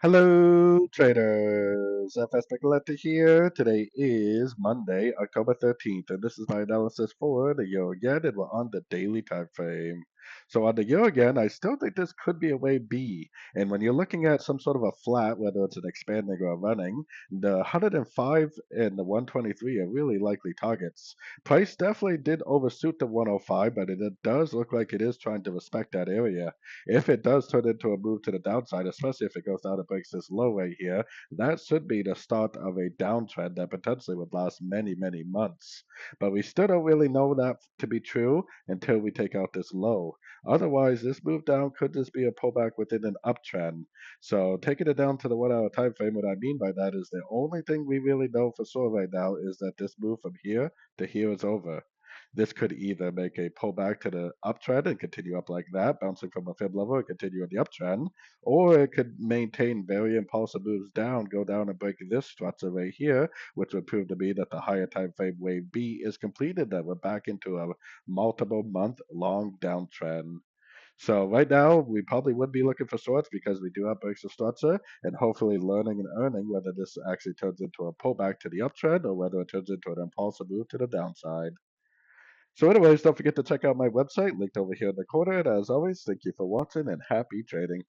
Hello, traders. FX Pip Collector here. Today is Monday, October 13th, and this is my analysis for the euro again, and we're on the daily time frame. So on the euro again, I still think this could be a way B. And when you're looking at some sort of a flat, whether it's an expanding or a running, the 105 and the 123 are really likely targets. Price definitely did overshoot the 105, but it does look like it is trying to respect that area. If it does turn into a move to the downside, especially if it goes down and breaks this low right here, that should be the start of a downtrend that potentially would last many, many months. But we still don't really know that to be true until we take out this low. Otherwise, this move down could just be a pullback within an uptrend. So taking it down to the 1 hour time frame, what I mean by that is the only thing we really know for sure right now is that this move from here to here is over. This could either make a pullback to the uptrend and continue up like that, bouncing from a fib level and continue in the uptrend, or it could maintain very impulsive moves down, go down and break this structure right here, which would prove to be that the higher time frame wave B is completed, that we're back into a multiple month long downtrend. So right now, we probably would be looking for shorts because we do have breaks of structure and hopefully learning and earning whether this actually turns into a pullback to the uptrend or whether it turns into an impulsive move to the downside. So anyways, don't forget to check out my website linked over here in the corner. And as always, thank you for watching and happy trading.